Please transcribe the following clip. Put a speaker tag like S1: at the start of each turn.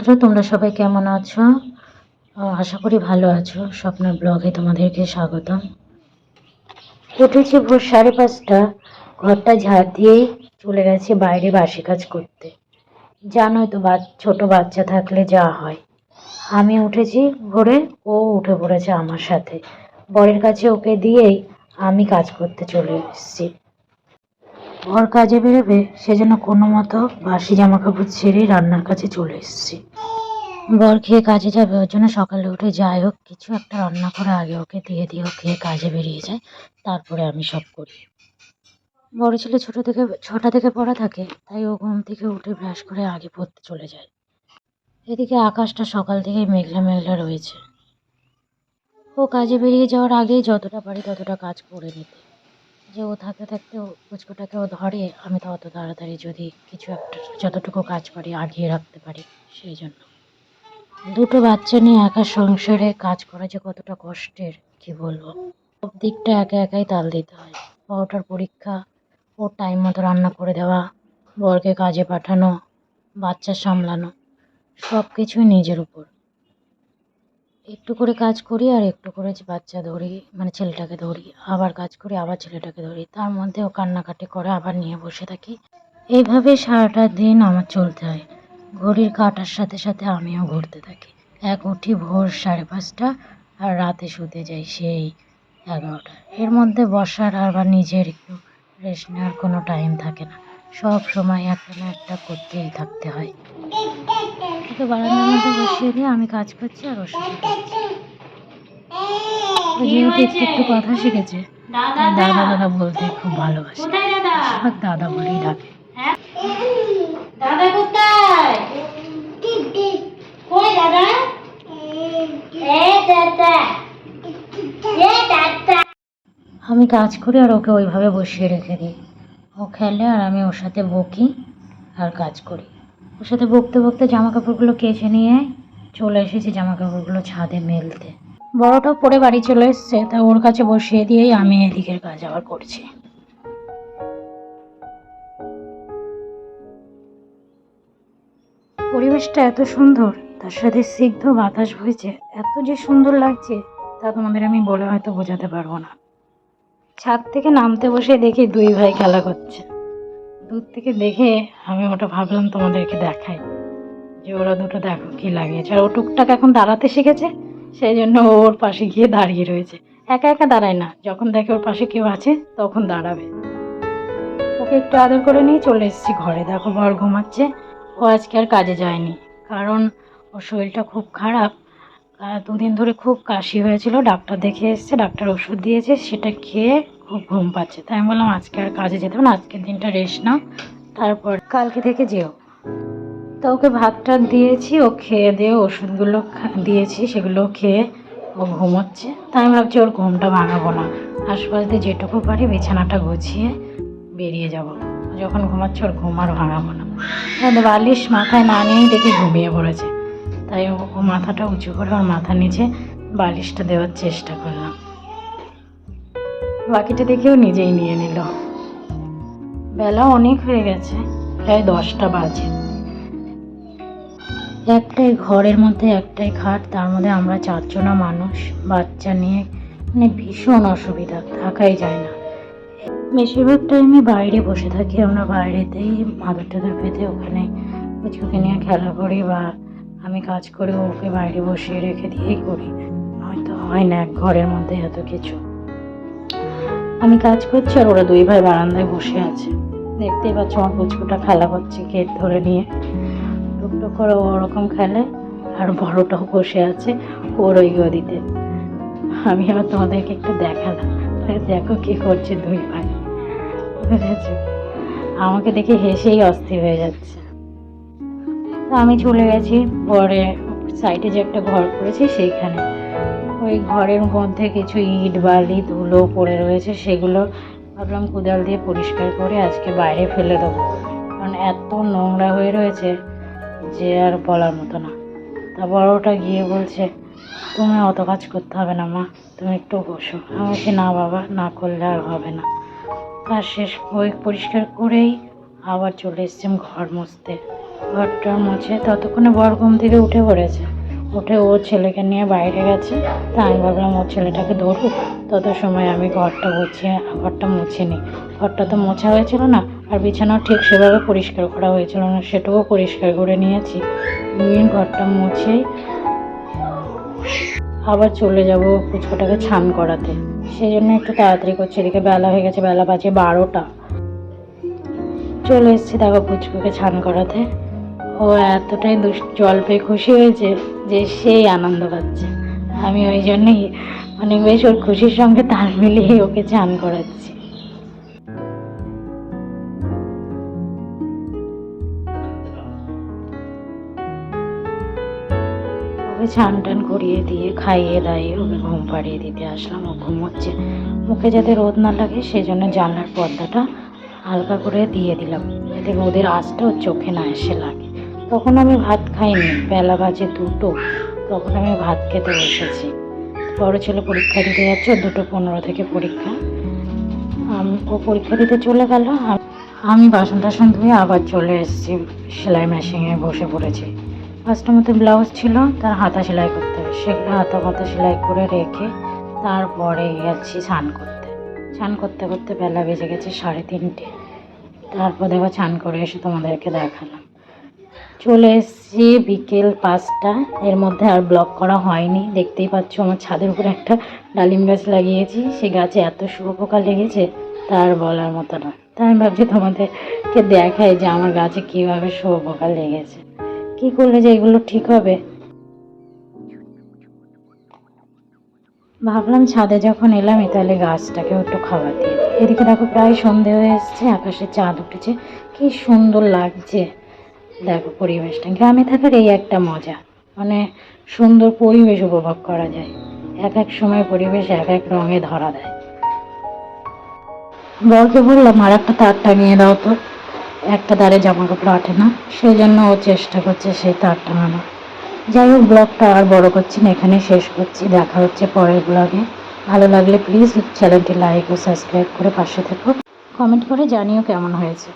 S1: বন্ধুরা, তোমরা সবাই কেমন আছো? আশা করি ভালো আছো। স্বপ্নের ব্লগে তোমাদেরকে স্বাগতম। উঠেছি ভোর 5:30। ঘরটা ঝাড় দিয়েই চলে গেছে বাইরে বাসি কাজ করতে। জানোই তো, ছোট বাচ্চা থাকলে যা হয়। আমি উঠেছি ভোরে, ও উঠে পড়েছে আমার সাথে। বরের কাছে ওকে দিয়েই আমি কাজ করতে চলে এসেছি। বর কাজে বেরোবে, সেজন্য কোনো মতো বাসি জামা কাপড় ছেড়েই রান্নার কাছে চলে এসেছি। বর খেয়ে কাজে যাবে, ওর জন্য সকালে উঠে যাই হোক কিছু একটা রান্না করে আগে ওকে দিয়ে দিয়ে ও খেয়ে কাজে বেরিয়ে যায়, তারপরে আমি সব করি। বড় ছেলে ছোট থেকে 6টা থেকে পড়া থাকে, তাই ও ঘুম থেকে উঠে ব্রাশ করে আগে পড়তে চলে যায়। এদিকে আকাশটা সকাল থেকেই মেঘলা মেঘলা রয়েছে। ও কাজে বেরিয়ে যাওয়ার আগেই যতটা পারি ততটা কাজ করে নিতে, যে ও থাকতে থাকতে পুচকুটাকে ও ধরে, আমি তো অত তাড়াতাড়ি যদি কিছু একটা যতটুকু কাজ পারি আগিয়ে রাখতে পারি, সেই জন্য। দুটো বাচ্চা নিয়ে একা সংসারে কাজ করা যে কতটা কষ্টের কি বলবো। সব দিকটা একা একাই তাল দিতে হয়। বড়টার পরীক্ষা, ওর টাইম মতো রান্না করে দেওয়া, বরকে কাজে পাঠানো, বাচ্চা সামলানো, সব কিছুই নিজের উপর। একটু করে কাজ করি আর একটু করে বাচ্চা ধরি, মানে ছেলেটাকে ধরি, আবার কাজ করি, আবার ছেলেটাকে ধরি, তার মধ্যে ও কান্নাকাটি করে আবার নিয়ে বসে থাকি। এইভাবে সারাটা দিন আমার চলতে হয়। ঘড়ির কাঁটার সাথে সাথে আমিও ঘুরতে থাকি। উঠি ভোর 5:30 আর রাতে শুতে যাই সেই 11টা। এর মধ্যে বসার আবার নিজের একটু রেস্ট নেওয়ার কোনো টাইম থাকে না। সব সময় একটা না একটা করতেই থাকতে হয়। ওকে বারান্দার মধ্যে বসিয়ে দিয়ে আমি কাজ করছি আর ওর সাথে করছি। ও যেহেতু একটু একটু কথা শিখেছে, তাই দাদা দাদা বলতে খুব ভালোবাসে। বেশিরভাগ দাদা বলেই ডাকে।
S2: দাদা কোথায়? কই দাদা? দাদা, দাদা।
S1: আমি কাজ করি আর ওকে ওইভাবে বসিয়ে রেখে দিই। ও খেলে আর আমি ওর সাথে বকি আর কাজ করি। ওর সাথে বকতে বকতে জামা কাপড়গুলো কেচে নিয়ে চলে এসেছি জামা কাপড়গুলো ছাদে মেলতে। বড়টাও পরে বাড়ি চলে এসছে, তা ওর কাছে বসিয়ে দিয়েই আমি এদিকের কাজ আবার করছি। পরিবেশটা এত সুন্দর, তার সাথে স্নিগ্ধ বাতাস বইছে, এত যে সুন্দর লাগছে তা তোমাদের আমি বলে হয়তো বোঝাতে পারবো না। ছাদ থেকে নামতে বসে দেখি দুই ভাই খেলা করছে। দূর থেকে দেখে আমি ওটা ভাবলাম তোমাদেরকে দেখাই, যে ওরা দুটো দেখো কি লাগিয়েছে। আর ও টুকটাক এখন দাঁড়াতে শিখেছে, সেই জন্য ওর পাশে গিয়ে দাঁড়িয়ে রয়েছে। একা একা দাঁড়ায় না, যখন দেখে ওর পাশে কেউ আছে তখন দাঁড়াবে। ওকে একটু আদর করে নিয়ে চলে এসেছি ঘরে। দেখো বর ঘুমাচ্ছে। ও আজকে আর কাজে যায়নি, কারণ ওর শরীরটা খুব খারাপ। 2 দিন ধরে খুব কাশি হয়েছিল, ডাক্তার দেখে এসছে, ডাক্তার ওষুধ দিয়েছে, সেটা খেয়ে খুব ঘুম পাচ্ছে। তাই আমি বললাম আজকে আর কাজে যেতে হবে না, আজকের দিনটা রেস্ট নাও, তারপর কালকে থেকে যেও। তো ওকে ভাত টাত দিয়েছি, ও খেয়ে দিয়ে ওষুধগুলো দিয়েছি, সেগুলো খেয়ে ও ঘুমোচ্ছে। তাই আমি ভাবছি ওর ঘুমটা ভাঙাবো না, আশপাশ দিয়ে যেটুকু পারি বিছানাটা গুছিয়ে বেরিয়ে যাব। যখন ঘুমাচ্ছে ওর ঘুম আর ভাঙাবো না। বালিশ মাথায় না নিয়েই দেখি ঘুমিয়ে পড়েছে, তাই ও মাথাটা উঁচু করে ওর মাথার নিচে বালিশটা দেওয়ার চেষ্টা করলাম। বাকিটা দেখেও নিজেই নিয়ে নিল। বেলা অনেক হয়ে গেছে, প্রায় 10টা বাজে। একটাই ঘরের মধ্যে একটাই খাট, তার মধ্যে আমরা 4জনা মানুষ, বাচ্চা নিয়ে মানে ভীষণ অসুবিধা, থাকাই যায় না। বেশিরভাগ টাইমে বাইরে বসে থাকি আমরা, বাইরেতেই মাদুর টাদুর পেতে ওখানে পুচকুকে নিয়ে খেলা করি, বা আমি কাজ করে ওকে বাইরে বসিয়ে রেখে দিয়েই করি, হয়তো হয় না এক ঘরের মধ্যে এত কিছু। আমি কাজ করছি আর ওরা দুই ভাই বারান্দায় বসে আছে। দেখতেই পাচ্ছ আমার পুচকুটা খেলা করছে গেট ধরে নিয়ে, টুকটুক করে ওরকম খেলে। আর বড়টাও বসে আছে ওর ওই গদিতে। আমি আবার তোমাদেরকে একটু দেখালাম, দেখো কি করছে দুই ভাই, বুঝেছো? আমাকে দেখে হেসেই অস্থির হয়ে যাচ্ছে। তো আমি চলে গেছি পরে সাইডে যে একটা ঘর করেছি সেইখানে। ওই ঘরের মধ্যে কিছু ইট বালি ধুলো পড়ে রয়েছে, সেগুলো ভাবলাম কোদাল দিয়ে পরিষ্কার করে আজকে বাইরে ফেলে দেবো, কারণ এত নোংরা হয়ে রয়েছে যে আর বলার মতো না। তা বড়টা গিয়ে বলছে তুমি অত কাজ করতে হবে না মা, তুমি একটু বসো। আমি বলছি না বাবা, না করলে আর হবে না। কাজ শেষ পরিষ্কার করেই আবার চলে এসেছি ঘর মুছতে। ঘরটা মুছে ততক্ষণে বর ঘুম থেকে উঠে পড়েছে। উঠে ও ছেলেকে নিয়ে বাইরে গেছে। তা আমি ভাবলাম ওর ছেলেটাকে ধরুক, তত সময় আমি ঘরটা মুছে নিই। ঘরটা তো মোছা হয়েছিল না, আর বিছানাও ঠিক সেভাবে পরিষ্কার করা হয়েছিল না, সেটাও পরিষ্কার করে নিয়েছি। নিয়ে ঘরটা মুছে আবার চলে যাব পুচকোটাকে স্নান করাতে। সেই জন্য একটু তাড়াতাড়ি করছি, এদিকে বেলা হয়ে গেছে, বেলা বাজে 12টা। চলে এসেছি দেখো পুচকুকে স্নান করাতে। ও এতটাই জল পেয়ে খুশি হয়েছে যে সেই আনন্দ পাচ্ছে। আমি ওই জন্যই অনেক বেশ ওর খুশির সঙ্গে তাল মিলিয়ে ওকে স্নান করাচ্ছি। ওকে স্নান টান করিয়ে দিয়ে খাইয়ে দাইয়ে ওকে ঘুম পাড়িয়ে দিতে আসলাম। ও ঘুমোচ্ছে, মুখে যাতে রোদ না লাগে সেই জন্য জানলার পর্দাটা হালকা করে দিয়ে দিলাম, যাতে রোদের আঁচটা ওর চোখে না এসে লাগে। তখন আমি ভাত খাইনি, বেলা বাজে 2টো, তখন আমি ভাত খেতে বসেছি। বড় ছেলে পরীক্ষা দিতে যাচ্ছে, 2:15 থেকে পরীক্ষা। ও পরীক্ষা দিতে চলে গেল, আমি বাসন টাসন ধুয়ে আবার চলে এসেছি, সেলাই মেশিনে বসে পড়েছি। কাস্টমারদের ব্লাউজ ছিল, তার হাতা সেলাই করতে হবে, সেগুলো হাতা সেলাই করে রেখে তারপরে গেছি স্নান করতে। স্নান করতে করতে বেলা বেজে গেছে 3:30। তারপর দেখো স্নান করে এসে তোমাদেরকে দেখালাম। চলে এসেছি বিকেল 5টা। এর মধ্যে আর ব্লগ করা হয়নি, দেখতেই পাচ্ছ আমার ছাদের উপরে একটা ডালিম গাছ লাগিয়েছি, সে গাছে এত শুঁয়োপোকা লেগেছে তার বলার মতো না। তাই আমি ভাবছি তোমাদেরকে দেখাই যে আমার গাছে কীভাবে শুঁয়োপোকা লেগেছে। কী করলে যে এগুলো ঠিক হবে, ভাবলাম ছাদে যখন এলামই তাহলে গাছটাকে একটু খাবার দিয়ে দিই। এদিকে দেখো প্রায় সন্ধে হয়ে এসছে, আকাশে চাঁদ উঠেছে, কি সুন্দর লাগছে। দেখো পরিবেশটা, গ্রামে থাকার এই একটা মজা, মানে সুন্দর পরিবেশ উপভোগ করা যায়। এক এক সময় পরিবেশ এক এক রঙে ধরা দেয়। বরকে বললাম আর একটা তার টাঙিয়ে দাও তো, একটা তারে জামা কাপড় আটে না, সেই জন্য ও চেষ্টা করছে সেই তার টাঙানো। যাই হোক, ব্লগটা আর বড় করছি না, এখানে শেষ করছি। দেখা হচ্ছে পরের ব্লগে। ভালো লাগলে প্লিজ চ্যানেলটি লাইক ও সাবস্ক্রাইব করে পাশে থেকো। কমেন্ট করে জানিও কেমন হয়েছে।